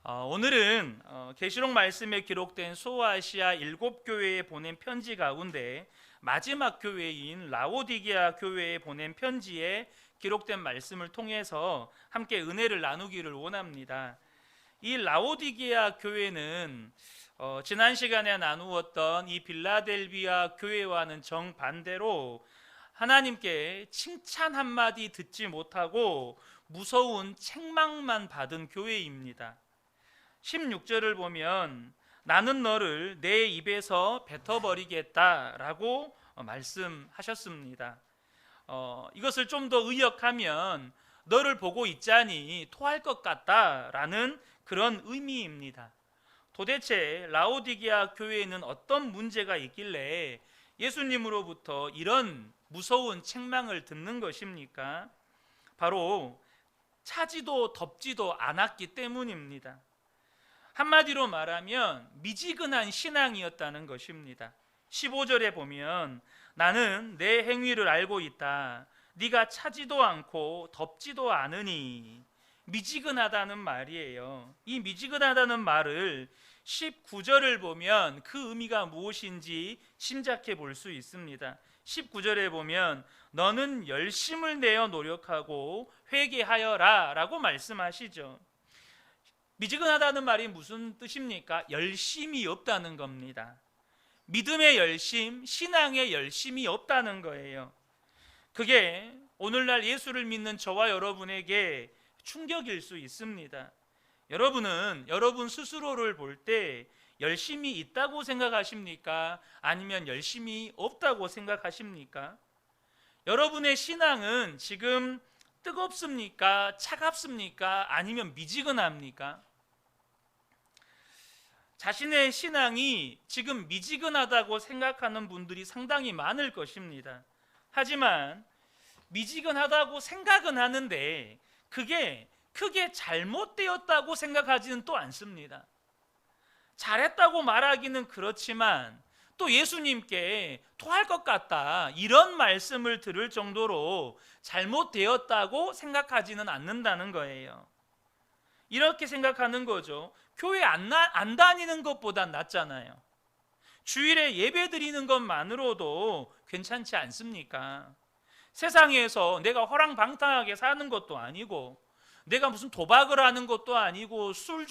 오늘은 계시록 말씀에 기록된 소아시아 7교회에 보낸 편지 가운데 마지막 교회인 라오디게아 교회에 보낸 편지에 기록된 말씀을 통해서 함께 은혜를 나누기를 원합니다. 이 라오디게아 교회는 지난 시간에 나누었던 이 빌라델비아 교회와는 정반대로 하나님께 칭찬 한마디 듣지 못하고 무서운 책망만 받은 교회입니다. 16절을 보면 나는 너를 내 입에서 뱉어버리겠다라고 말씀하셨습니다. 이것을 좀 더 의역하면 너를 보고 있자니 토할 것 같다라는 그런 의미입니다. 도대체 라오디게아 교회에는 어떤 문제가 있길래 예수님으로부터 이런 무서운 책망을 듣는 것입니까? 바로 차지도 덥지도 않았기 때문입니다. 한마디로 말하면 미지근한 신앙이었다는 것입니다. 15절에 보면 나는 내 행위를 알고 있다. 네가 차지도 않고 덥지도 않으니. 미지근하다는 말이에요. 이 미지근하다는 말을 19절을 보면 그 의미가 무엇인지 짐작해 볼 수 있습니다. 19절에 보면 너는 열심을 내어 노력하고 회개하여라 라고 말씀하시죠. 미지근하다는 말이 무슨 뜻입니까? 열심이 없다는 겁니다. 믿음의 열심, 신앙의 열심이 없다는 거예요. 그게 오늘날 예수를 믿는 저와 여러분에게 충격일 수 있습니다. 여러분은 여러분 스스로를 볼 때 열심이 있다고 생각하십니까? 아니면 열심이 없다고 생각하십니까? 여러분의 신앙은 지금 뜨겁습니까? 차갑습니까? 아니면 미지근합니까? 자신의 신앙이 지금 미지근하다고 생각하는 분들이 상당히 많을 것입니다. 하지만 미지근하다고 생각은 하는데 그게 크게 잘못되었다고 생각하지는 또 않습니다. 잘했다고 말하기는 그렇지만 또 예수님께 토할 것 같다 이런 말씀을 들을 정도로 잘못되었다고 생각하지는 않는다는 거예요. 이렇게 생각하는 거죠. 교회 안 다니는 것보다 낫잖아요. 주일에 예배 드리는 것만으로도 괜찮지 않습니까? 세상에서 내가 허랑방탕하게 사는 것도 아니고 내가 무슨 도박을 하는 것도 아니고 술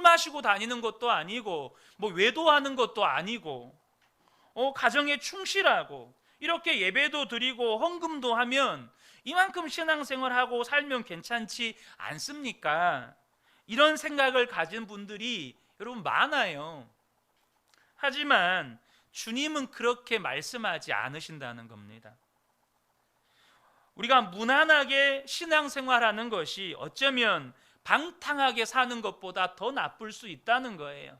마시고 다니는 것도 아니고 외도하는 것도 아니고 가정에 충실하고 이렇게 예배도 드리고 헌금도 하면 이만큼 신앙생활하고 살면 괜찮지 않습니까? 이런 생각을 가진 분들이 여러분 많아요. 하지만 주님은 그렇게 말씀하지 않으신다는 겁니다. 우리가 무난하게 신앙생활하는 것이 어쩌면 방탕하게 사는 것보다 더 나쁠 수 있다는 거예요.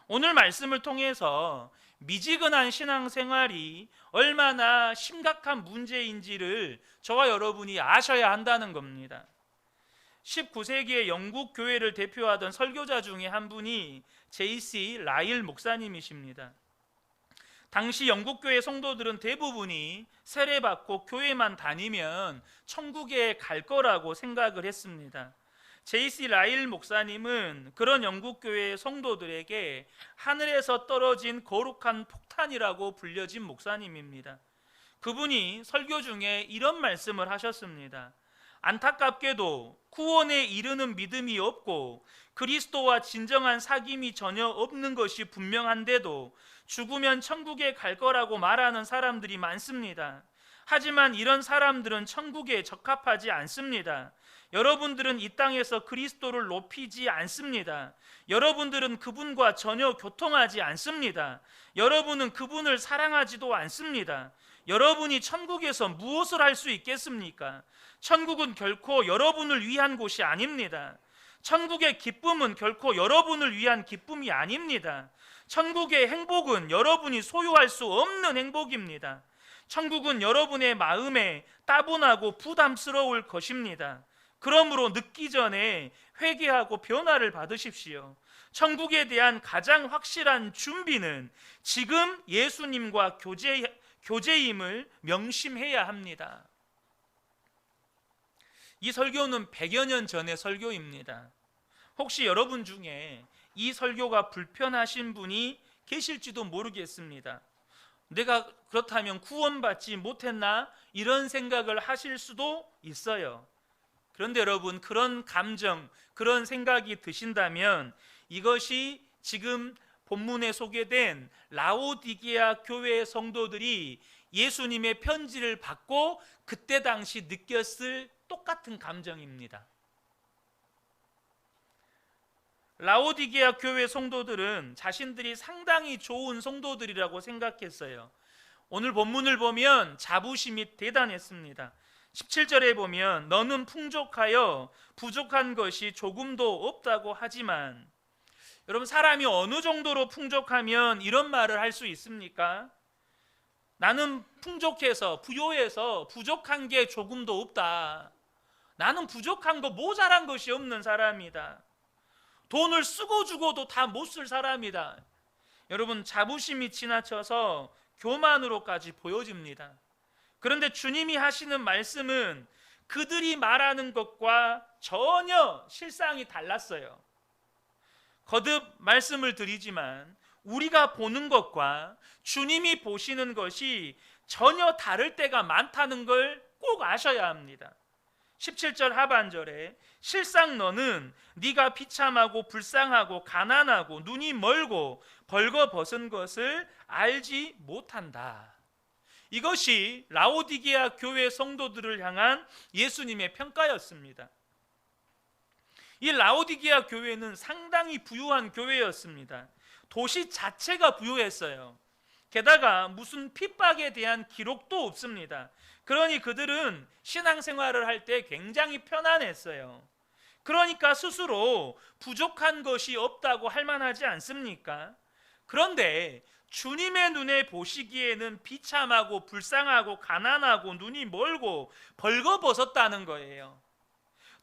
오늘 말씀을 통해서 미지근한 신앙생활이 얼마나 심각한 문제인지를 저와 여러분이 아셔야 한다는 겁니다. 19세기의 영국 교회를 대표하던 설교자 중에 한 분이 J.C. 라일 목사님이십니다. 당시 영국 교회 성도들은 대부분이 세례받고 교회만 다니면 천국에 갈 거라고 생각을 했습니다. J.C. 라일 목사님은 그런 영국 교회 성도들에게 하늘에서 떨어진 거룩한 폭탄이라고 불려진 목사님입니다. 그분이 설교 중에 이런 말씀을 하셨습니다. 안타깝게도 구원에 이르는 믿음이 없고 그리스도와 진정한 사귐이 전혀 없는 것이 분명한데도 죽으면 천국에 갈 거라고 말하는 사람들이 많습니다. 하지만 이런 사람들은 천국에 적합하지 않습니다. 여러분들은 이 땅에서 그리스도를 높이지 않습니다. 여러분들은 그분과 전혀 교통하지 않습니다. 여러분은 그분을 사랑하지도 않습니다. 여러분이 천국에서 무엇을 할 수 있겠습니까? 천국은 결코 여러분을 위한 곳이 아닙니다. 천국의 기쁨은 결코 여러분을 위한 기쁨이 아닙니다. 천국의 행복은 여러분이 소유할 수 없는 행복입니다. 천국은 여러분의 마음에 따분하고 부담스러울 것입니다. 그러므로 늦기 전에 회개하고 변화를 받으십시오. 천국에 대한 가장 확실한 준비는 지금 예수님과 교제임을 명심해야 합니다. 이 설교는 100여 년 전의 설교입니다. 혹시 여러분 중에 이 설교가 불편하신 분이 계실지도 모르겠습니다. 내가 그렇다면 구원받지 못했나? 이런 생각을 하실 수도 있어요. 그런데 여러분, 그런 감정, 그런 생각이 드신다면 이것이 지금 본문에 소개된 라오디게아 교회의 성도들이 예수님의 편지를 받고 그때 당시 느꼈을 똑같은 감정입니다. 라오디게아 교회 성도들은 자신들이 상당히 좋은 성도들이라고 생각했어요. 오늘 본문을 보면 자부심이 대단했습니다. 17절에 보면 너는 풍족하여 부족한 것이 조금도 없다고 하지만, 여러분, 사람이 어느 정도로 풍족하면 이런 말을 할 수 있습니까? 나는 풍족해서 부요해서 부족한 게 조금도 없다. 나는 부족한 거, 모자란 것이 없는 사람이다. 돈을 쓰고 죽어도 다 못 쓸 사람이다. 여러분, 자부심이 지나쳐서 교만으로까지 보여집니다. 그런데 주님이 하시는 말씀은 그들이 말하는 것과 전혀 실상이 달랐어요. 거듭 말씀을 드리지만 우리가 보는 것과 주님이 보시는 것이 전혀 다를 때가 많다는 걸 꼭 아셔야 합니다. 17절 하반절에 실상 너는 네가 비참하고 불쌍하고 가난하고 눈이 멀고 벌거벗은 것을 알지 못한다. 이것이 라오디게아 교회 성도들을 향한 예수님의 평가였습니다. 이 라오디게아 교회는 상당히 부유한 교회였습니다. 도시 자체가 부유했어요. 게다가 무슨 핍박에 대한 기록도 없습니다. 그러니 그들은 신앙생활을 할 때 굉장히 편안했어요. 그러니까 스스로 부족한 것이 없다고 할 만하지 않습니까? 그런데 주님의 눈에 보시기에는 비참하고 불쌍하고 가난하고 눈이 멀고 벌거벗었다는 거예요.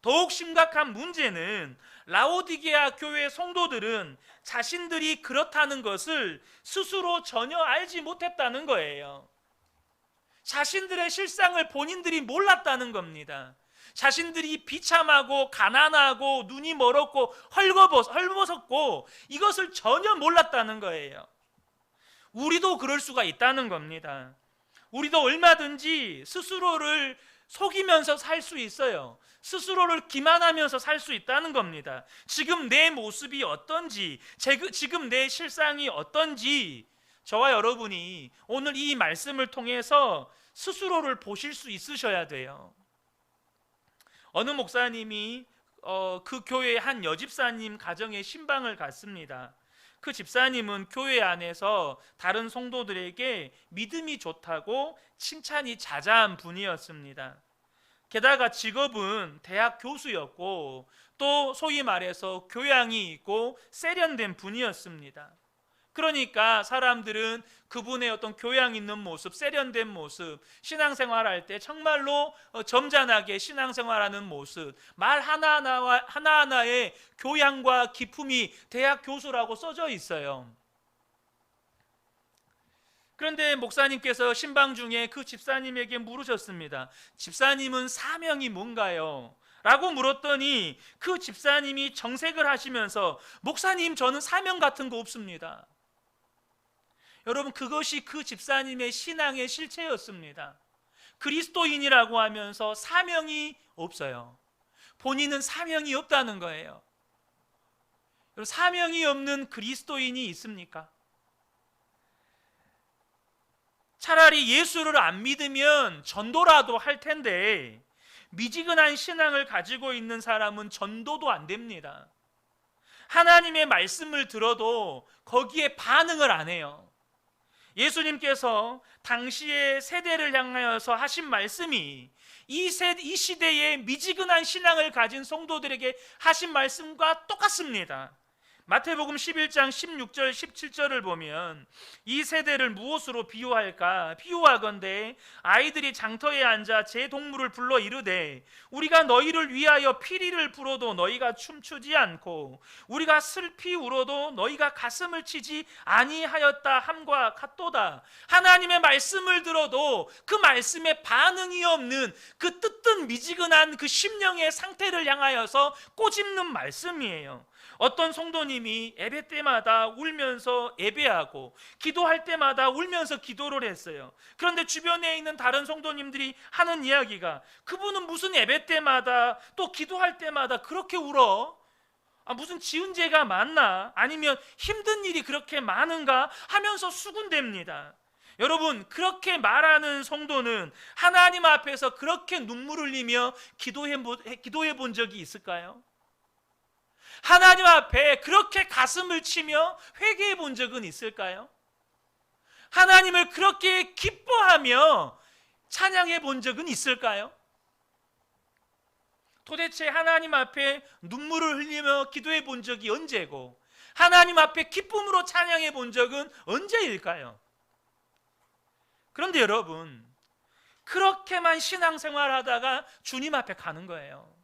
더욱 심각한 문제는 라오디게아 교회 성도들은 자신들이 그렇다는 것을 스스로 전혀 알지 못했다는 거예요. 자신들의 실상을 본인들이 몰랐다는 겁니다. 자신들이 비참하고 가난하고 눈이 멀었고 헐벗었고 이것을 전혀 몰랐다는 거예요. 우리도 그럴 수가 있다는 겁니다. 우리도 얼마든지 스스로를 속이면서 살 수 있어요. 스스로를 기만하면서 살 수 있다는 겁니다. 지금 내 모습이 어떤지, 지금 내 실상이 어떤지 저와 여러분이 오늘 이 말씀을 통해서 스스로를 보실 수 있으셔야 돼요. 어느 목사님이 그 교회의 한 여집사님 가정에 신방을 갔습니다. 그 집사님은 교회 안에서 다른 성도들에게 믿음이 좋다고 칭찬이 자자한 분이었습니다. 게다가 직업은 대학 교수였고 또 소위 말해서 교양이 있고 세련된 분이었습니다. 그러니까 사람들은 그분의 어떤 교양 있는 모습, 세련된 모습, 신앙생활할 때 정말로 점잖하게 신앙생활하는 모습, 말 하나하나의 교양과 기품이 대학 교수라고 써져 있어요. 그런데 목사님께서 신방 중에 그 집사님에게 물으셨습니다. 집사님은 사명이 뭔가요? 라고 물었더니 그 집사님이 정색을 하시면서 목사님, 저는 사명 같은 거 없습니다. 여러분, 그것이 그 집사님의 신앙의 실체였습니다. 그리스도인이라고 하면서 사명이 없어요. 본인은 사명이 없다는 거예요. 여러분, 사명이 없는 그리스도인이 있습니까? 차라리 예수를 안 믿으면 전도라도 할 텐데 미지근한 신앙을 가지고 있는 사람은 전도도 안 됩니다. 하나님의 말씀을 들어도 거기에 반응을 안 해요. 예수님께서 당시의 세대를 향하여서 하신 말씀이 이 시대에 미지근한 신앙을 가진 성도들에게 하신 말씀과 똑같습니다. 마태복음 11장 16절 17절을 보면 이 세대를 무엇으로 비유할까? 비유하건대 아이들이 장터에 앉아 제 동물을 불러 이르되 우리가 너희를 위하여 피리를 불어도 너희가 춤추지 않고 우리가 슬피 울어도 너희가 가슴을 치지 아니하였다 함과 같도다. 하나님의 말씀을 들어도 그 말씀에 반응이 없는 그 뜨뜻 미지근한 그 심령의 상태를 향하여서 꼬집는 말씀이에요. 어떤 성도님이 예배 때마다 울면서 예배하고 기도할 때마다 울면서 기도를 했어요. 그런데 주변에 있는 다른 성도님들이 하는 이야기가 그분은 무슨 예배 때마다 또 기도할 때마다 그렇게 울어? 무슨 지은 죄가 많나? 아니면 힘든 일이 그렇게 많은가? 하면서 수군댑니다. 여러분, 그렇게 말하는 성도는 하나님 앞에서 그렇게 눈물 흘리며 기도해 본 적이 있을까요? 하나님 앞에 그렇게 가슴을 치며 회개해 본 적은 있을까요? 하나님을 그렇게 기뻐하며 찬양해 본 적은 있을까요? 도대체 하나님 앞에 눈물을 흘리며 기도해 본 적이 언제고 하나님 앞에 기쁨으로 찬양해 본 적은 언제일까요? 그런데 여러분, 그렇게만 신앙생활 하다가 주님 앞에 가는 거예요.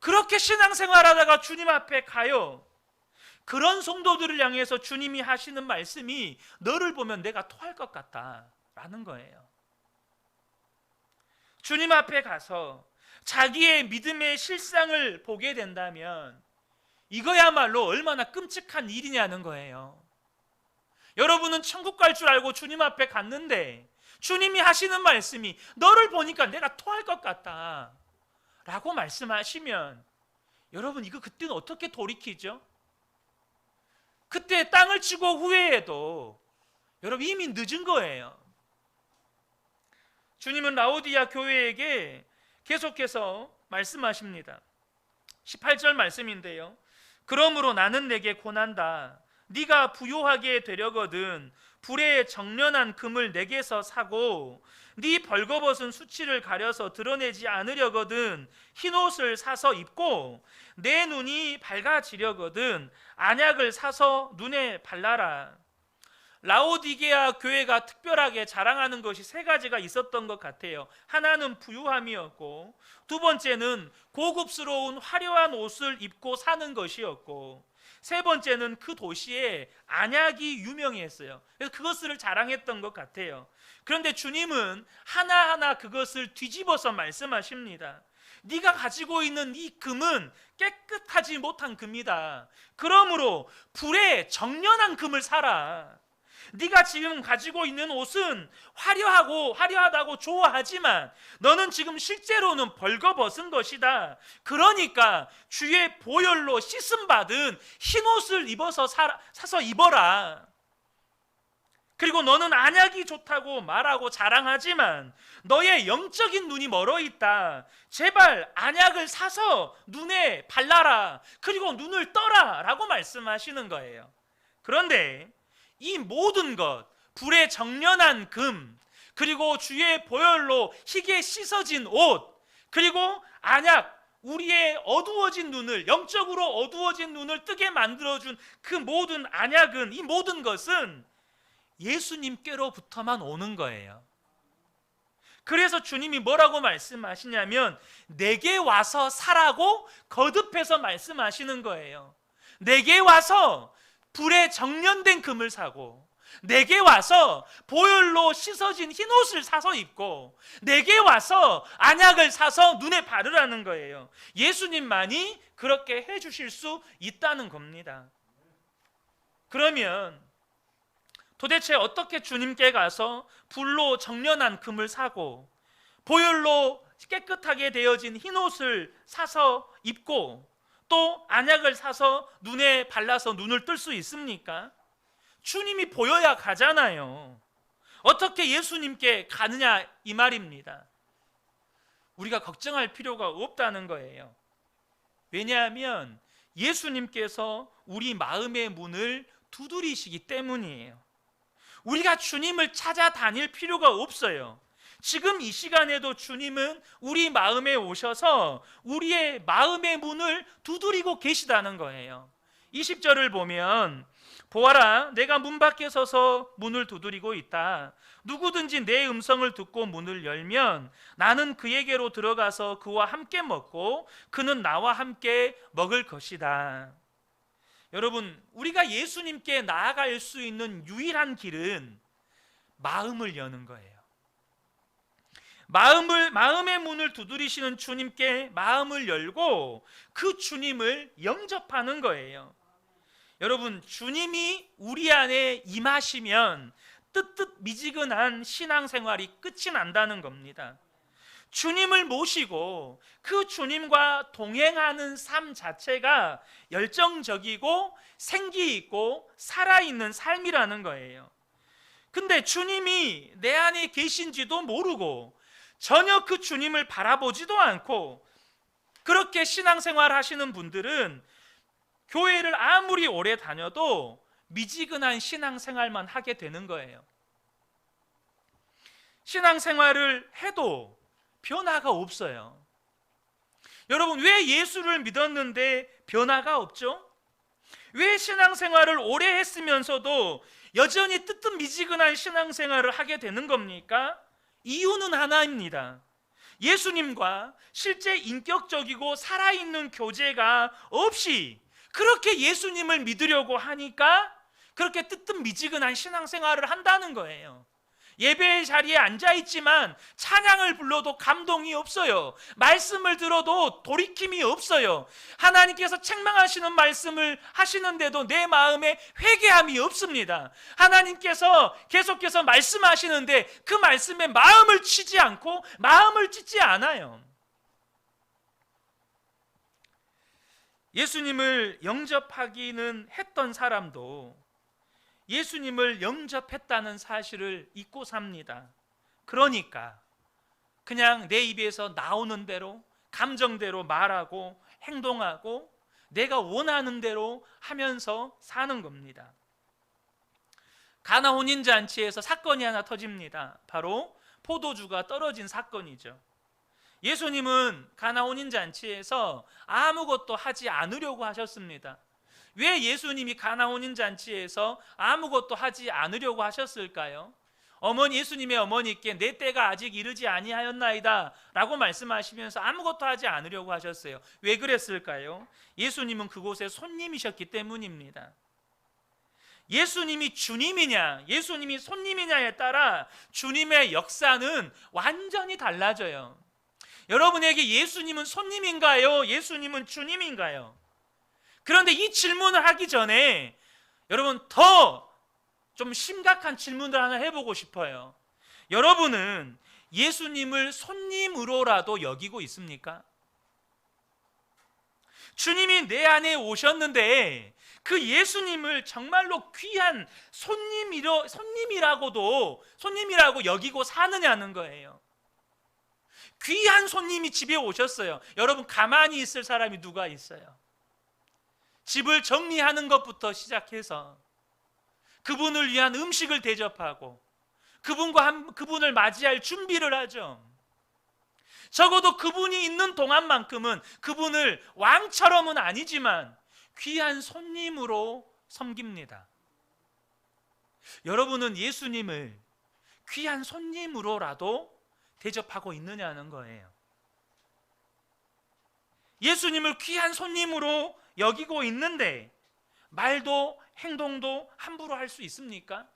그렇게 신앙생활 하다가 주님 앞에 가요. 그런 성도들을 향해서 주님이 하시는 말씀이 너를 보면 내가 토할 것 같다 라는 거예요. 주님 앞에 가서 자기의 믿음의 실상을 보게 된다면 이거야말로 얼마나 끔찍한 일이냐는 거예요. 여러분은 천국 갈 줄 알고 주님 앞에 갔는데 주님이 하시는 말씀이 너를 보니까 내가 토할 것 같다 라고 말씀하시면 여러분, 이거 그때는 어떻게 돌이키죠? 그때 땅을 치고 후회해도 여러분 이미 늦은 거예요. 주님은 라오디아 교회에게 계속해서 말씀하십니다. 18절 말씀인데요. 그러므로 나는 내게 권한다. 네가 부요하게 되려거든 불에 정련한 금을 내게서 사고 네 벌거벗은 수치를 가려서 드러내지 않으려거든 흰옷을 사서 입고 내 눈이 밝아지려거든 안약을 사서 눈에 발라라. 라오디게아 교회가 특별하게 자랑하는 것이 세 가지가 있었던 것 같아요. 하나는 부유함이었고, 두 번째는 고급스러운 화려한 옷을 입고 사는 것이었고, 세 번째는 그 도시에 안약이 유명했어요. 그래서 그것을 자랑했던 것 같아요. 그런데 주님은 하나하나 그것을 뒤집어서 말씀하십니다. 네가 가지고 있는 이 금은 깨끗하지 못한 금이다. 그러므로 불에 정련한 금을 사라. 네가 지금 가지고 있는 옷은 화려하다고 좋아하지만 너는 지금 실제로는 벌거벗은 것이다. 그러니까 주의 보혈로 씻음 받은 흰 옷을 사서 입어라. 그리고 너는 안약이 좋다고 말하고 자랑하지만 너의 영적인 눈이 멀어 있다. 제발 안약을 사서 눈에 발라라. 그리고 눈을 떠라 라고 말씀하시는 거예요. 그런데 이 모든 것, 불에 정련한 금, 그리고 주의 보혈로 희게 씻어진 옷, 그리고 안약, 우리의 어두워진 눈을, 영적으로 어두워진 눈을 뜨게 만들어준 그 모든 안약은, 이 모든 것은 예수님께로부터만 오는 거예요. 그래서 주님이 뭐라고 말씀하시냐면 내게 와서 사라고 거듭해서 말씀하시는 거예요. 내게 와서 불에 정련된 금을 사고, 내게 와서 보혈로 씻어진 흰옷을 사서 입고, 내게 와서 안약을 사서 눈에 바르라는 거예요. 예수님만이 그렇게 해주실 수 있다는 겁니다. 그러면 도대체 어떻게 주님께 가서 불로 정련한 금을 사고 보혈로 깨끗하게 되어진 흰옷을 사서 입고 또 안약을 사서 눈에 발라서 눈을 뜰 수 있습니까? 주님이 보여야 가잖아요. 어떻게 예수님께 가느냐 이 말입니다. 우리가 걱정할 필요가 없다는 거예요. 왜냐하면 예수님께서 우리 마음의 문을 두드리시기 때문이에요. 우리가 주님을 찾아다닐 필요가 없어요. 지금 이 시간에도 주님은 우리 마음에 오셔서 우리의 마음의 문을 두드리고 계시다는 거예요. 20절을 보면 보아라, 내가 문 밖에 서서 문을 두드리고 있다. 누구든지 내 음성을 듣고 문을 열면 나는 그에게로 들어가서 그와 함께 먹고 그는 나와 함께 먹을 것이다. 여러분, 우리가 예수님께 나아갈 수 있는 유일한 길은 마음을 여는 거예요. 마음의 문을 두드리시는 주님께 마음을 열고 그 주님을 영접하는 거예요. 여러분, 주님이 우리 안에 임하시면 뜨뜻미지근한 신앙생활이 끝이 난다는 겁니다. 주님을 모시고 그 주님과 동행하는 삶 자체가 열정적이고 생기 있고 살아있는 삶이라는 거예요. 근데 주님이 내 안에 계신지도 모르고 전혀 그 주님을 바라보지도 않고 그렇게 신앙생활 하시는 분들은 교회를 아무리 오래 다녀도 미지근한 신앙생활만 하게 되는 거예요. 신앙생활을 해도 변화가 없어요. 여러분, 왜 예수를 믿었는데 변화가 없죠? 왜 신앙생활을 오래 했으면서도 여전히 뜨뜻미지근한 신앙생활을 하게 되는 겁니까? 이유는 하나입니다. 예수님과 실제 인격적이고 살아있는 교제가 없이 그렇게 예수님을 믿으려고 하니까 그렇게 뜨뜻미지근한 신앙생활을 한다는 거예요. 예배의 자리에 앉아있지만 찬양을 불러도 감동이 없어요. 말씀을 들어도 돌이킴이 없어요. 하나님께서 책망하시는 말씀을 하시는데도 내 마음에 회개함이 없습니다. 하나님께서 계속해서 말씀하시는데 그 말씀에 마음을 치지 않고 마음을 찢지 않아요. 예수님을 영접하기는 했던 사람도 예수님을 영접했다는 사실을 잊고 삽니다. 그러니까 그냥 내 입에서 나오는 대로 감정대로 말하고 행동하고 내가 원하는 대로 하면서 사는 겁니다. 가나 혼인잔치에서 사건이 하나 터집니다. 바로 포도주가 떨어진 사건이죠. 예수님은 가나 혼인잔치에서 아무것도 하지 않으려고 하셨습니다. 왜 예수님이 가나 혼인잔치에서 아무것도 하지 않으려고 하셨을까요? 예수님의 어머니께 내 때가 아직 이르지 아니하였나이다 라고 말씀하시면서 아무것도 하지 않으려고 하셨어요. 왜 그랬을까요? 예수님은 그곳에 손님이셨기 때문입니다. 예수님이 주님이냐 예수님이 손님이냐에 따라 주님의 역사는 완전히 달라져요. 여러분에게 예수님은 손님인가요? 예수님은 주님인가요? 그런데 이 질문을 하기 전에 여러분 더 좀 심각한 질문을 하나 해보고 싶어요. 여러분은 예수님을 손님으로라도 여기고 있습니까? 주님이 내 안에 오셨는데 그 예수님을 정말로 귀한 손님이라고 여기고 사느냐는 거예요. 귀한 손님이 집에 오셨어요. 여러분, 가만히 있을 사람이 누가 있어요? 집을 정리하는 것부터 시작해서 그분을 위한 음식을 대접하고 그분을 맞이할 준비를 하죠. 적어도 그분이 있는 동안만큼은 그분을 왕처럼은 아니지만 귀한 손님으로 섬깁니다. 여러분은 예수님을 귀한 손님으로라도 대접하고 있느냐는 거예요. 예수님을 귀한 손님으로 여기고 있는데 말도 행동도 함부로 할 수 있습니까?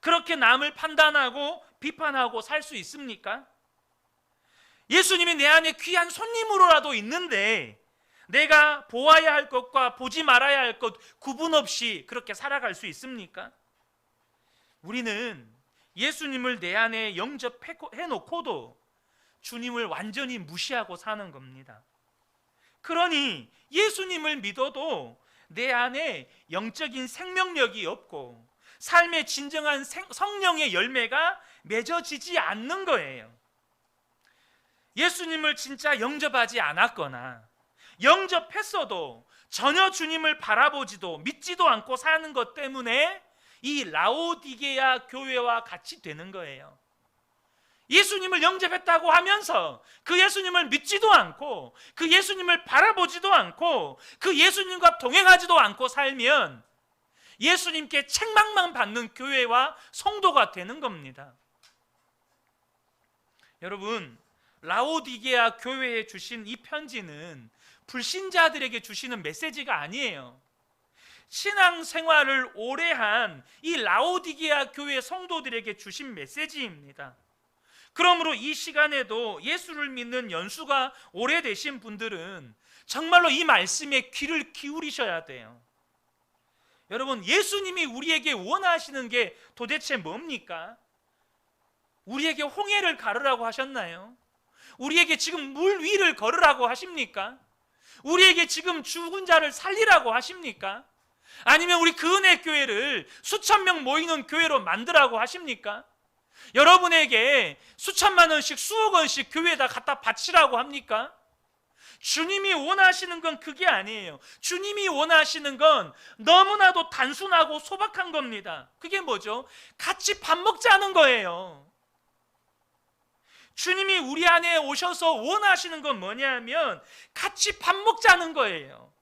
그렇게 남을 판단하고 비판하고 살 수 있습니까? 예수님이 내 안에 귀한 손님으로라도 있는데 내가 보아야 할 것과 보지 말아야 할 것 구분 없이 그렇게 살아갈 수 있습니까? 우리는 예수님을 내 안에 영접해놓고도 주님을 완전히 무시하고 사는 겁니다. 그러니 예수님을 믿어도 내 안에 영적인 생명력이 없고 삶의 진정한 성령의 열매가 맺어지지 않는 거예요. 예수님을 진짜 영접하지 않았거나 영접했어도 전혀 주님을 바라보지도 믿지도 않고 사는 것 때문에 이 라오디게아 교회와 같이 되는 거예요. 예수님을 영접했다고 하면서 그 예수님을 믿지도 않고 그 예수님을 바라보지도 않고 그 예수님과 동행하지도 않고 살면 예수님께 책망만 받는 교회와 성도가 되는 겁니다. 여러분, 라오디게아 교회에 주신 이 편지는 불신자들에게 주시는 메시지가 아니에요. 신앙생활을 오래 한 이 라오디게아 교회 성도들에게 주신 메시지입니다. 그러므로 이 시간에도 예수를 믿는 연수가 오래되신 분들은 정말로 이 말씀에 귀를 기울이셔야 돼요. 여러분, 예수님이 우리에게 원하시는 게 도대체 뭡니까? 우리에게 홍해를 가르라고 하셨나요? 우리에게 지금 물 위를 걸으라고 하십니까? 우리에게 지금 죽은 자를 살리라고 하십니까? 아니면 우리 그 은혜 교회를 수천 명 모이는 교회로 만들라고 하십니까? 여러분에게 수천만 원씩 수억 원씩 교회에다 갖다 바치라고 합니까? 주님이 원하시는 건 그게 아니에요. 주님이 원하시는 건 너무나도 단순하고 소박한 겁니다. 그게 뭐죠? 같이 밥 먹자는 거예요. 주님이 우리 안에 오셔서 원하시는 건 뭐냐면 같이 밥 먹자는 거예요.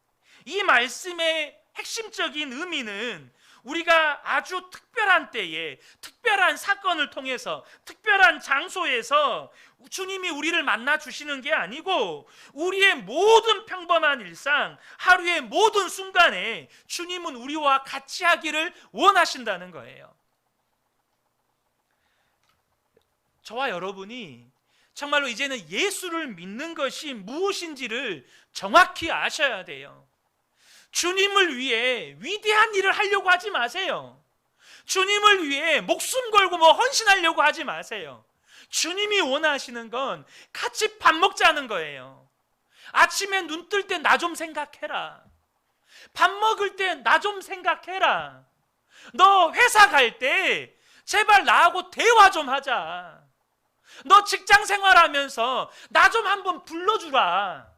이 말씀의 핵심적인 의미는 우리가 아주 특별한 때에 특별한 사건을 통해서 특별한 장소에서 주님이 우리를 만나 주시는 게 아니고 우리의 모든 평범한 일상, 하루의 모든 순간에 주님은 우리와 같이 하기를 원하신다는 거예요. 저와 여러분이 정말로 이제는 예수를 믿는 것이 무엇인지를 정확히 아셔야 돼요. 주님을 위해 위대한 일을 하려고 하지 마세요. 주님을 위해 목숨 걸고 헌신하려고 하지 마세요. 주님이 원하시는 건 같이 밥 먹자는 거예요. 아침에 눈 뜰 때 나 좀 생각해라. 밥 먹을 때 나 좀 생각해라. 너 회사 갈 때 제발 나하고 대화 좀 하자. 너 직장 생활하면서 나 좀 한번 불러주라.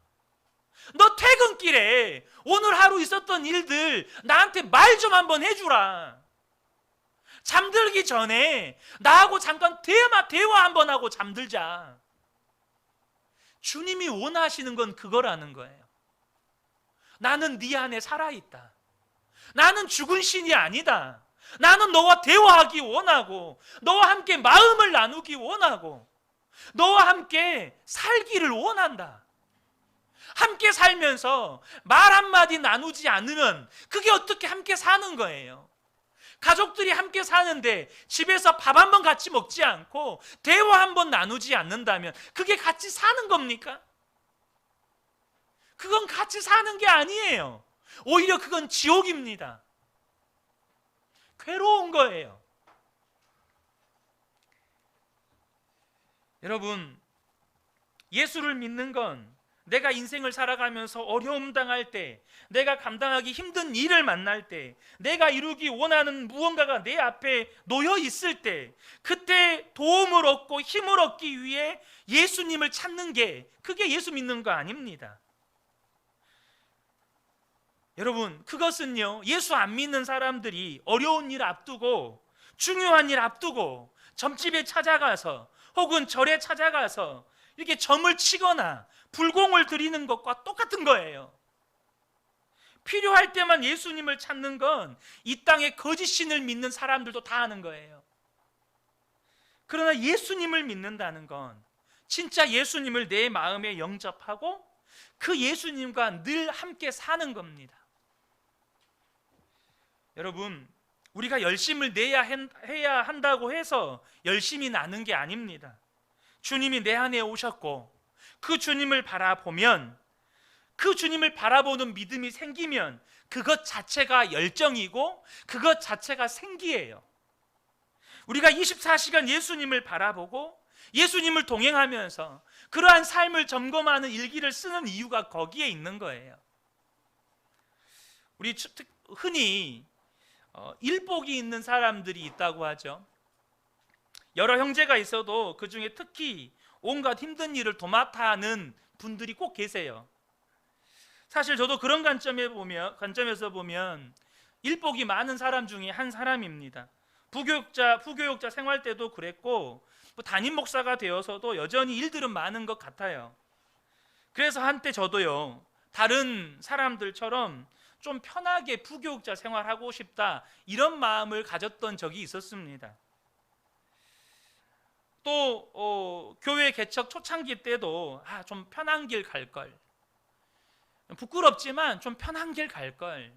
너 퇴근길에 오늘 하루 있었던 일들 나한테 말 좀 한번 해주라. 잠들기 전에 나하고 잠깐 대화 한번 하고 잠들자. 주님이 원하시는 건 그거라는 거예요. 나는 네 안에 살아있다. 나는 죽은 신이 아니다. 나는 너와 대화하기 원하고 너와 함께 마음을 나누기 원하고 너와 함께 살기를 원한다. 함께 살면서 말 한마디 나누지 않으면 그게 어떻게 함께 사는 거예요? 가족들이 함께 사는데 집에서 밥 한 번 같이 먹지 않고 대화 한 번 나누지 않는다면 그게 같이 사는 겁니까? 그건 같이 사는 게 아니에요. 오히려 그건 지옥입니다. 괴로운 거예요. 여러분, 예수를 믿는 건 내가 인생을 살아가면서 어려움 당할 때, 내가 감당하기 힘든 일을 만날 때, 내가 이루기 원하는 무언가가 내 앞에 놓여 있을 때, 그때 도움을 얻고 힘을 얻기 위해 예수님을 찾는 게 그게 예수 믿는 거 아닙니다. 여러분, 그것은요, 예수 안 믿는 사람들이 어려운 일 앞두고 중요한 일 앞두고 점집에 찾아가서 혹은 절에 찾아가서 이렇게 점을 치거나 불공을 드리는 것과 똑같은 거예요. 필요할 때만 예수님을 찾는 건 이 땅에 거짓신을 믿는 사람들도 다 하는 거예요. 그러나 예수님을 믿는다는 건 진짜 예수님을 내 마음에 영접하고 그 예수님과 늘 함께 사는 겁니다. 여러분, 우리가 열심을 해야 한다고 해서 열심히 나는 게 아닙니다. 주님이 내 안에 오셨고 그 주님을 바라보면, 그 주님을 바라보는 믿음이 생기면 그것 자체가 열정이고 그것 자체가 생기예요. 우리가 24시간 예수님을 바라보고 예수님을 동행하면서 그러한 삶을 점검하는 일기를 쓰는 이유가 거기에 있는 거예요. 우리 흔히 일복이 있는 사람들이 있다고 하죠. 여러 형제가 있어도 그 중에 특히 온갖 힘든 일을 도맡아 하는 분들이 꼭 계세요. 사실 저도 그런 관점에서 보면 일복이 많은 사람 중에 한 사람입니다. 부교육자 생활 때도 그랬고 뭐 담임 목사가 되어서도 여전히 일들은 많은 것 같아요. 그래서 한때 저도요, 다른 사람들처럼 좀 편하게 부교육자 생활하고 싶다, 이런 마음을 가졌던 적이 있었습니다. 또 교회 개척 초창기 때도 좀 편한 길 갈 걸, 부끄럽지만 좀 편한 길 갈 걸,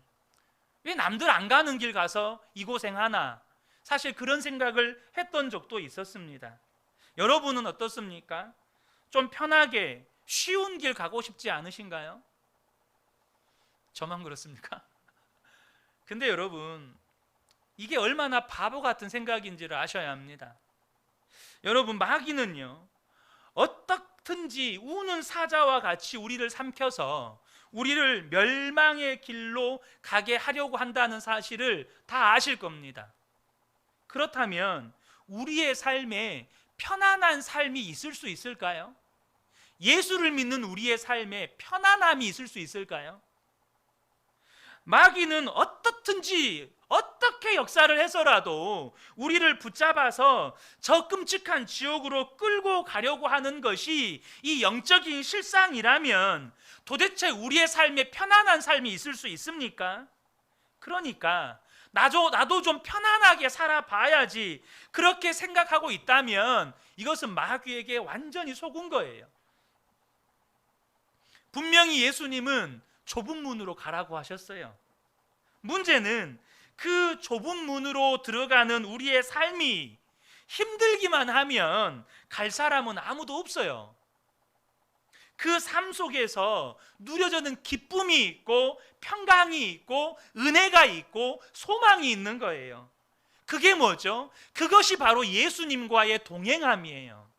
왜 남들 안 가는 길 가서 이 고생하나, 사실 그런 생각을 했던 적도 있었습니다. 여러분은 어떻습니까? 좀 편하게 쉬운 길 가고 싶지 않으신가요? 저만 그렇습니까? 근데 여러분, 이게 얼마나 바보 같은 생각인지를 아셔야 합니다. 여러분, 마귀는요, 어떻든지 우는 사자와 같이 우리를 삼켜서 우리를 멸망의 길로 가게 하려고 한다는 사실을 다 아실 겁니다. 그렇다면 우리의 삶에 편안한 삶이 있을 수 있을까요? 예수를 믿는 우리의 삶에 편안함이 있을 수 있을까요? 마귀는 어떻든지 어떻게 역사를 해서라도 우리를 붙잡아서 저 끔찍한 지옥으로 끌고 가려고 하는 것이 이 영적인 실상이라면 도대체 우리의 삶에 편안한 삶이 있을 수 있습니까? 그러니까 나도 좀 편안하게 살아봐야지, 그렇게 생각하고 있다면 이것은 마귀에게 완전히 속은 거예요. 분명히 예수님은 좁은 문으로 가라고 하셨어요. 문제는 그 좁은 문으로 들어가는 우리의 삶이 힘들기만 하면 갈 사람은 아무도 없어요. 그 삶 속에서 누려지는 기쁨이 있고 평강이 있고 은혜가 있고 소망이 있는 거예요. 그게 뭐죠? 그것이 바로 예수님과의 동행함이에요.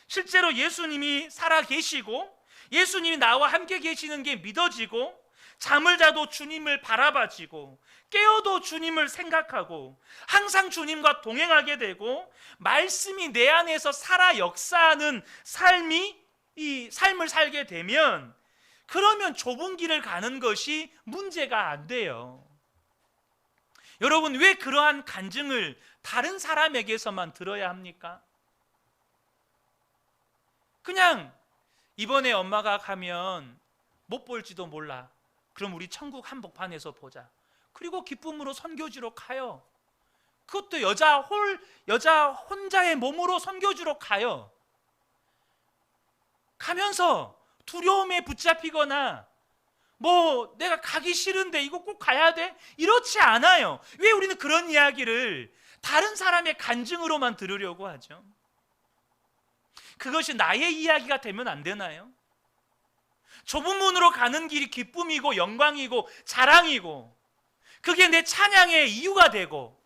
실제로 예수님이 살아 계시고 예수님이 나와 함께 계시는 게 믿어지고, 잠을 자도 주님을 바라봐지고, 깨어도 주님을 생각하고, 항상 주님과 동행하게 되고, 말씀이 내 안에서 살아 역사하는 이 삶을 살게 되면, 그러면 좁은 길을 가는 것이 문제가 안 돼요. 여러분, 왜 그러한 간증을 다른 사람에게서만 들어야 합니까? 그냥 이번에 엄마가 가면 못 볼지도 몰라, 그럼 우리 천국 한복판에서 보자, 그리고 기쁨으로 선교지로 가요. 그것도 여자 혼자의 몸으로 선교지로 가요. 가면서 두려움에 붙잡히거나 뭐 내가 가기 싫은데 이거 꼭 가야 돼? 이렇지 않아요. 왜 우리는 그런 이야기를 다른 사람의 간증으로만 들으려고 하죠? 그것이 나의 이야기가 되면 안 되나요? 좁은 문으로 가는 길이 기쁨이고 영광이고 자랑이고, 그게 내 찬양의 이유가 되고,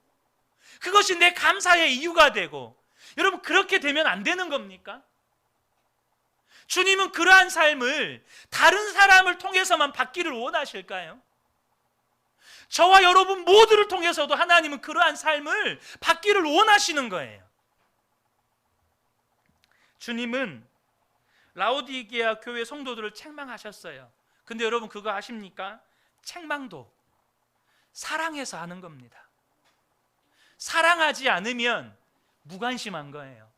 그것이 내 감사의 이유가 되고, 여러분, 그렇게 되면 안 되는 겁니까? 주님은 그러한 삶을 다른 사람을 통해서만 받기를 원하실까요? 저와 여러분 모두를 통해서도 하나님은 그러한 삶을 받기를 원하시는 거예요. 주님은 라오디게아 교회 성도들을 책망하셨어요. 근데 여러분, 그거 아십니까? 책망도 사랑해서 하는 겁니다. 사랑하지 않으면 무관심한 거예요.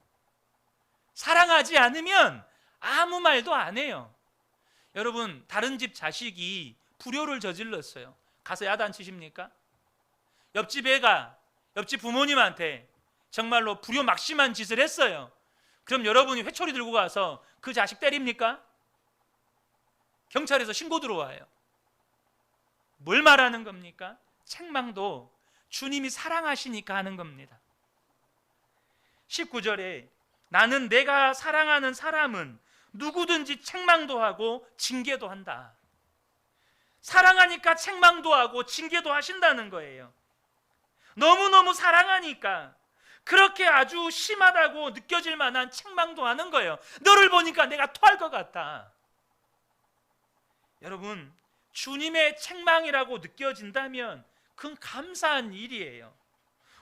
사랑하지 않으면 아무 말도 안 해요. 여러분, 다른 집 자식이 불효를 저질렀어요. 가서 야단치십니까? 옆집 애가 옆집 부모님한테 정말로 불효 막심한 짓을 했어요. 그럼 여러분이 회초리 들고 가서 그 자식 때립니까? 경찰에서 신고 들어와요. 뭘 말하는 겁니까? 책망도 주님이 사랑하시니까 하는 겁니다. 19절에 나는 내가 사랑하는 사람은 누구든지 책망도 하고 징계도 한다. 사랑하니까 책망도 하고 징계도 하신다는 거예요. 너무너무 사랑하니까 그렇게 아주 심하다고 느껴질 만한 책망도 하는 거예요. 너를 보니까 내가 토할 것 같다. 여러분, 주님의 책망이라고 느껴진다면 그건 감사한 일이에요.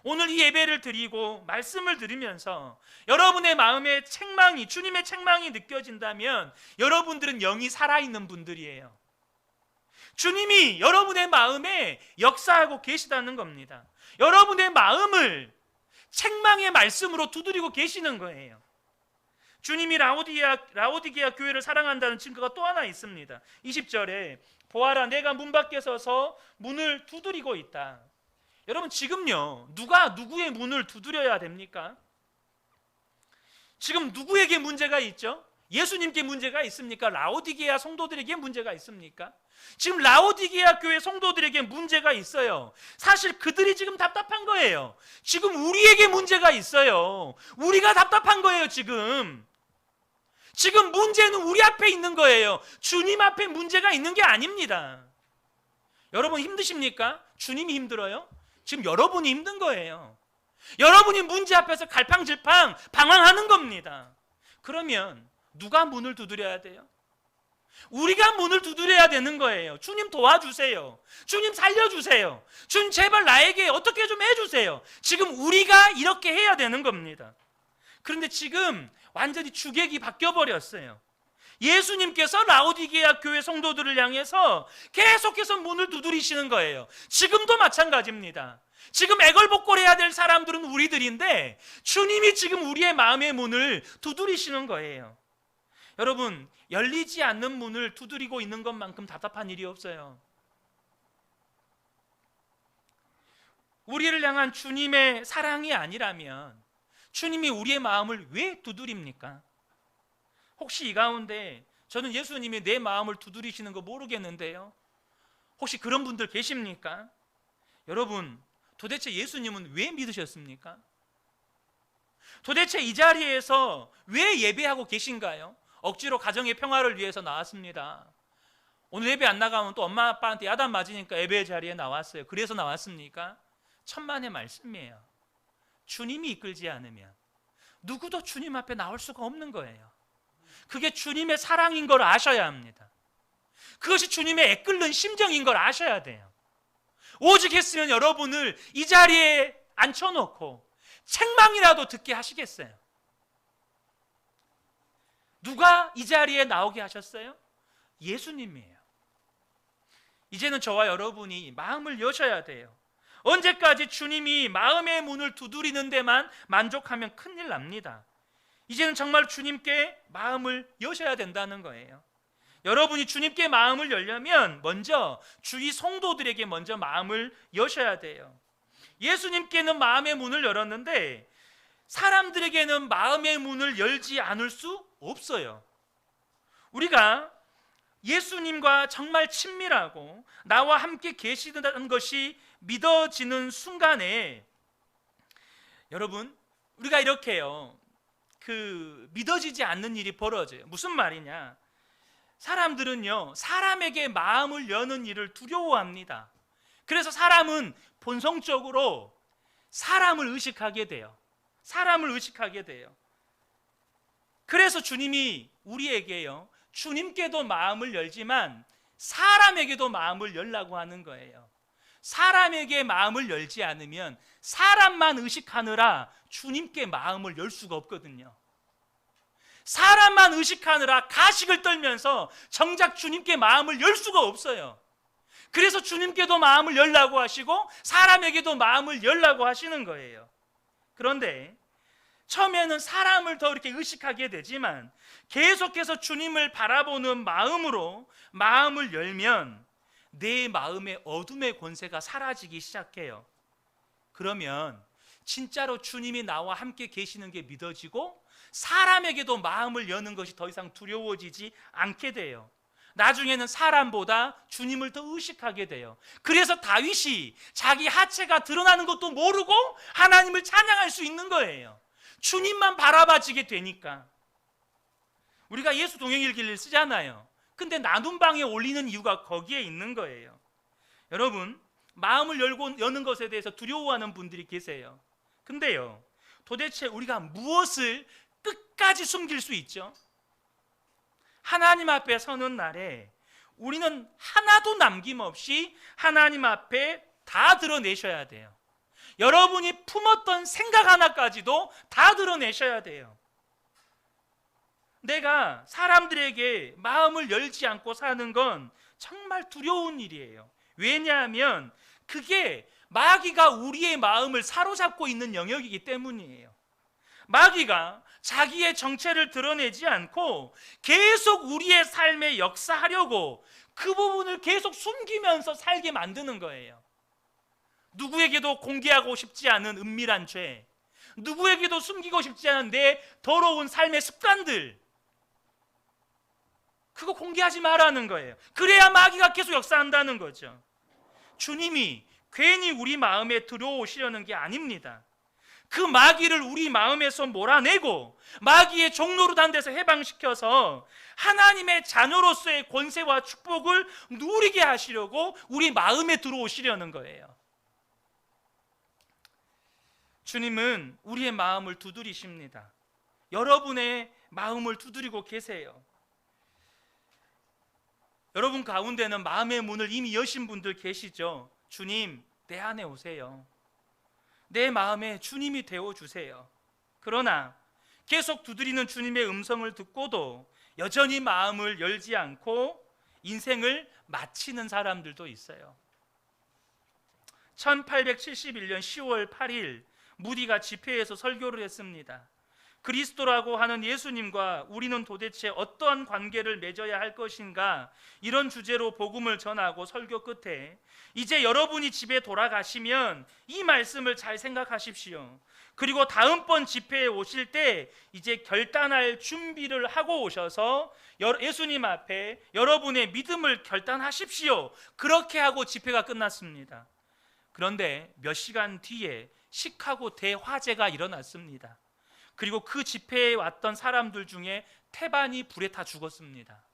오늘 이 예배를 드리고 말씀을 들으면서 여러분의 마음에 책망이, 주님의 책망이 느껴진다면 여러분들은 영이 살아있는 분들이에요. 주님이 여러분의 마음에 역사하고 계시다는 겁니다. 여러분의 마음을 책망의 말씀으로 두드리고 계시는 거예요. 주님이 라오디게아 교회를 사랑한다는 증거가 또 하나 있습니다. 20절에 보아라, 내가 문 밖에 서서 문을 두드리고 있다. 여러분, 지금요, 누가 누구의 문을 두드려야 됩니까? 지금 누구에게 문제가 있죠? 예수님께 문제가 있습니까? 라오디게아 성도들에게 문제가 있습니까? 지금 라오디게아 교회 성도들에게 문제가 있어요. 사실 그들이 지금 답답한 거예요. 지금 우리에게 문제가 있어요. 우리가 답답한 거예요. 지금 문제는 우리 앞에 있는 거예요. 주님 앞에 문제가 있는 게 아닙니다. 여러분 힘드십니까? 주님이 힘들어요? 지금 여러분이 힘든 거예요. 여러분이 문제 앞에서 갈팡질팡 방황하는 겁니다. 그러면 누가 문을 두드려야 돼요? 우리가 문을 두드려야 되는 거예요. 주님 도와주세요. 주님 살려주세요. 주님 제발 나에게 어떻게 좀 해주세요. 지금 우리가 이렇게 해야 되는 겁니다. 그런데 지금 완전히 주객이 바뀌어버렸어요. 예수님께서 라오디게아 교회 성도들을 향해서 계속해서 문을 두드리시는 거예요. 지금도 마찬가지입니다. 지금 애걸복걸해야 될 사람들은 우리들인데 주님이 지금 우리의 마음의 문을 두드리시는 거예요. 여러분, 열리지 않는 문을 두드리고 있는 것만큼 답답한 일이 없어요. 우리를 향한 주님의 사랑이 아니라면 주님이 우리의 마음을 왜 두드립니까? 혹시 이 가운데 저는 예수님이 내 마음을 두드리시는 거 모르겠는데요, 혹시 그런 분들 계십니까? 여러분, 도대체 예수님은 왜 믿으셨습니까? 도대체 이 자리에서 왜 예배하고 계신가요? 억지로 가정의 평화를 위해서 나왔습니다. 오늘 예배 안 나가면 또 엄마 아빠한테 야단 맞으니까 예배 자리에 나왔어요. 그래서 나왔습니까? 천만의 말씀이에요. 주님이 이끌지 않으면 누구도 주님 앞에 나올 수가 없는 거예요. 그게 주님의 사랑인 걸 아셔야 합니다. 그것이 주님의 애끓는 심정인 걸 아셔야 돼요. 오직 했으면 여러분을 이 자리에 앉혀놓고 책망이라도 듣게 하시겠어요? 누가 이 자리에 나오게 하셨어요? 예수님이에요. 이제는 저와 여러분이 마음을 여셔야 돼요. 언제까지 주님이 마음의 문을 두드리는 데만 만족하면 큰일 납니다. 이제는 정말 주님께 마음을 여셔야 된다는 거예요. 여러분이 주님께 마음을 열려면 먼저 주위 성도들에게 먼저 마음을 여셔야 돼요. 예수님께는 마음의 문을 열었는데 사람들에게는 마음의 문을 열지 않을 수 없어요. 우리가 예수님과 정말 친밀하고 나와 함께 계시다는 것이 믿어지는 순간에 여러분, 우리가 이렇게요, 믿어지지 않는 일이 벌어져요. 무슨 말이냐? 사람들은요, 사람에게 마음을 여는 일을 두려워합니다. 그래서 사람은 본성적으로 사람을 의식하게 돼요. 사람을 의식하게 돼요. 그래서 주님이 우리에게요, 주님께도 마음을 열지만 사람에게도 마음을 열라고 하는 거예요. 사람에게 마음을 열지 않으면 사람만 의식하느라 주님께 마음을 열 수가 없거든요. 사람만 의식하느라 가식을 떨면서 정작 주님께 마음을 열 수가 없어요. 그래서 주님께도 마음을 열라고 하시고 사람에게도 마음을 열라고 하시는 거예요. 그런데 처음에는 사람을 더 이렇게 의식하게 되지만 계속해서 주님을 바라보는 마음으로 마음을 열면 내 마음의 어둠의 권세가 사라지기 시작해요. 그러면 진짜로 주님이 나와 함께 계시는 게 믿어지고 사람에게도 마음을 여는 것이 더 이상 두려워지지 않게 돼요. 나중에는 사람보다 주님을 더 의식하게 돼요. 그래서 다윗이 자기 하체가 드러나는 것도 모르고 하나님을 찬양할 수 있는 거예요. 주님만 바라봐지게 되니까. 우리가 예수 동행일기를 쓰잖아요. 근데 나눔 방에 올리는 이유가 거기에 있는 거예요. 여러분, 마음을 여는 것에 대해서 두려워하는 분들이 계세요. 근데요, 도대체 우리가 무엇을 끝까지 숨길 수 있죠? 하나님 앞에 서는 날에 우리는 하나도 남김없이 하나님 앞에 다 드러내셔야 돼요. 여러분이 품었던 생각 하나까지도 다 드러내셔야 돼요. 내가 사람들에게 마음을 열지 않고 사는 건 정말 두려운 일이에요. 왜냐하면 그게 마귀가 우리의 마음을 사로잡고 있는 영역이기 때문이에요. 마귀가 자기의 정체를 드러내지 않고 계속 우리의 삶에 역사하려고 그 부분을 계속 숨기면서 살게 만드는 거예요. 누구에게도 공개하고 싶지 않은 은밀한 죄, 누구에게도 숨기고 싶지 않은 내 더러운 삶의 습관들, 그거 공개하지 말라는 거예요. 그래야 마귀가 계속 역사한다는 거죠. 주님이 괜히 우리 마음에 들어오시려는 게 아닙니다. 그 마귀를 우리 마음에서 몰아내고 마귀의 종노릇한 데서 해방시켜서 하나님의 자녀로서의 권세와 축복을 누리게 하시려고 우리 마음에 들어오시려는 거예요. 주님은 우리의 마음을 두드리십니다. 여러분의 마음을 두드리고 계세요. 여러분 가운데는 마음의 문을 이미 여신 분들 계시죠? 주님, 내 안에 오세요. 내 마음에 주님이 되어주세요. 그러나 계속 두드리는 주님의 음성을 듣고도 여전히 마음을 열지 않고 인생을 마치는 사람들도 있어요. 1871년 10월 8일 무디가 집회에서 설교를 했습니다. 그리스도라고 하는 예수님과 우리는 도대체 어떠한 관계를 맺어야 할 것인가, 이런 주제로 복음을 전하고 설교 끝에 이제 여러분이 집에 돌아가시면 이 말씀을 잘 생각하십시오. 그리고 다음번 집회에 오실 때 이제 결단할 준비를 하고 오셔서 예수님 앞에 여러분의 믿음을 결단하십시오. 그렇게 하고 집회가 끝났습니다. 그런데 몇 시간 뒤에 시카고 대화재가 일어났습니다. 그리고 그 집회에 왔던 사람들 중에 태반이 불에 타 죽었습니다.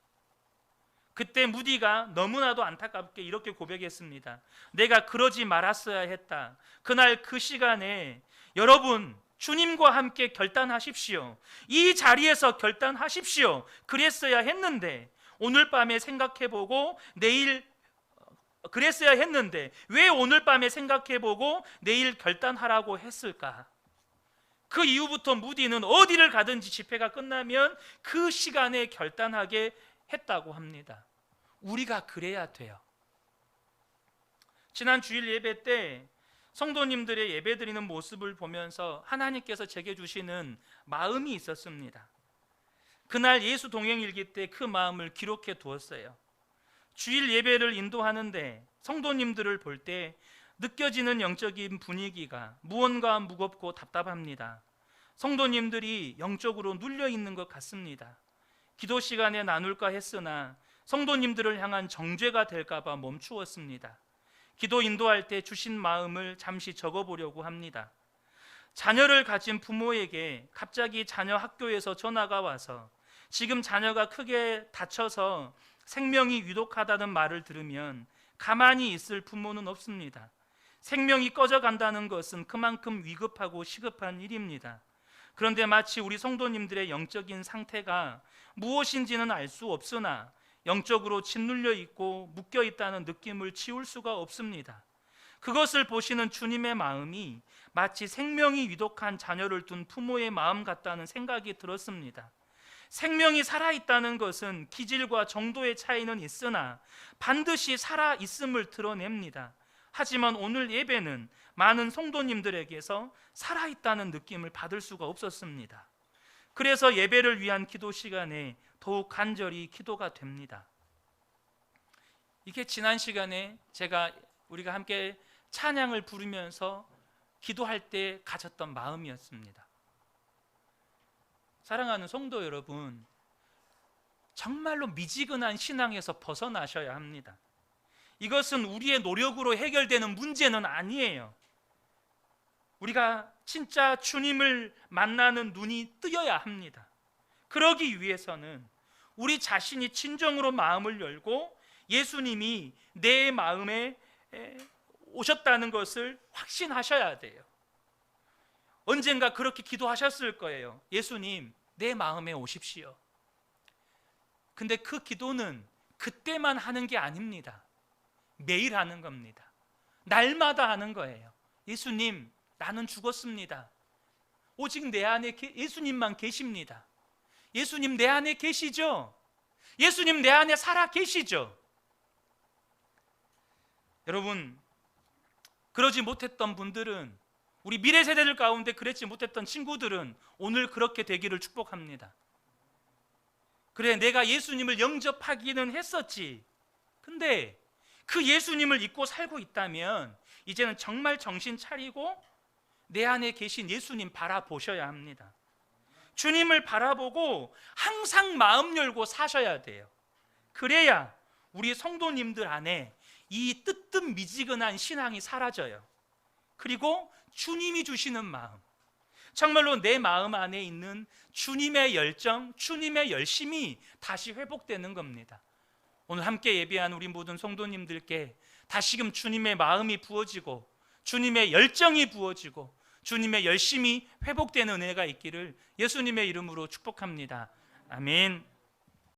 그때 무디가 너무나도 안타깝게 이렇게 고백했습니다. 내가 그러지 말았어야 했다. 그날 그 시간에 여러분 주님과 함께 결단하십시오. 이 자리에서 결단하십시오. 그랬어야 했는데 오늘 밤에 생각해보고 내일 그랬어야 했는데 왜 오늘 밤에 생각해보고 내일 결단하라고 했을까? 그 이후부터 무디는 어디를 가든지 집회가 끝나면 그 시간에 결단하게 했다고 합니다. 우리가 그래야 돼요. 지난 주일 예배 때 성도님들의 예배드리는 모습을 보면서 하나님께서 제게 주시는 마음이 있었습니다. 그날 예수 동행일기 때 그 마음을 기록해 두었어요. 주일 예배를 인도하는데 성도님들을 볼 때 느껴지는 영적인 분위기가 무언가 무겁고 답답합니다. 성도님들이 영적으로 눌려 있는 것 같습니다. 기도 시간에 나눌까 했으나 성도님들을 향한 정죄가 될까 봐 멈추었습니다. 기도 인도할 때 주신 마음을 잠시 적어보려고 합니다. 자녀를 가진 부모에게 갑자기 자녀 학교에서 전화가 와서 지금 자녀가 크게 다쳐서 생명이 위독하다는 말을 들으면 가만히 있을 부모는 없습니다. 생명이 꺼져간다는 것은 그만큼 위급하고 시급한 일입니다. 그런데 마치 우리 성도님들의 영적인 상태가 무엇인지는 알 수 없으나 영적으로 짓눌려 있고 묶여 있다는 느낌을 지울 수가 없습니다. 그것을 보시는 주님의 마음이 마치 생명이 위독한 자녀를 둔 부모의 마음 같다는 생각이 들었습니다. 생명이 살아있다는 것은 기질과 정도의 차이는 있으나 반드시 살아있음을 드러냅니다. 하지만 오늘 예배는 많은 성도님들에게서 살아있다는 느낌을 받을 수가 없었습니다. 그래서 예배를 위한 기도 시간에 더욱 간절히 기도가 됩니다. 이게 지난 시간에 우리가 함께 찬양을 부르면서 기도할 때 가졌던 마음이었습니다. 사랑하는 성도 여러분, 정말로 미지근한 신앙에서 벗어나셔야 합니다. 이것은 우리의 노력으로 해결되는 문제는 아니에요. 우리가 진짜 주님을 만나는 눈이 뜨여야 합니다. 그러기 위해서는 우리 자신이 진정으로 마음을 열고 예수님이 내 마음에 오셨다는 것을 확신하셔야 돼요. 언젠가 그렇게 기도하셨을 거예요. 예수님, 내 마음에 오십시오. 근데 그 기도는 그때만 하는 게 아닙니다. 매일 하는 겁니다. 날마다 하는 거예요. 예수님, 나는 죽었습니다. 오직 내 안에 예수님만 계십니다. 예수님 내 안에 계시죠? 예수님 내 안에 살아 계시죠? 여러분, 그러지 못했던 분들은, 우리 미래 세대들 가운데 그랬지 못했던 친구들은 오늘 그렇게 되기를 축복합니다. 그래, 내가 예수님을 영접하기는 했었지. 근데 그 예수님을 잊고 살고 있다면 이제는 정말 정신 차리고 내 안에 계신 예수님 바라보셔야 합니다. 주님을 바라보고 항상 마음 열고 사셔야 돼요. 그래야 우리 성도님들 안에 이 뜨뜻미지근한 신앙이 사라져요. 그리고 주님이 주시는 마음, 정말로 내 마음 안에 있는 주님의 열정, 주님의 열심이 다시 회복되는 겁니다. 오늘 함께 예배한 우리 모든 성도님들께 다시금 주님의 마음이 부어지고 주님의 열정이 부어지고 주님의 열심이 회복되는 은혜가 있기를 예수님의 이름으로 축복합니다. 아멘.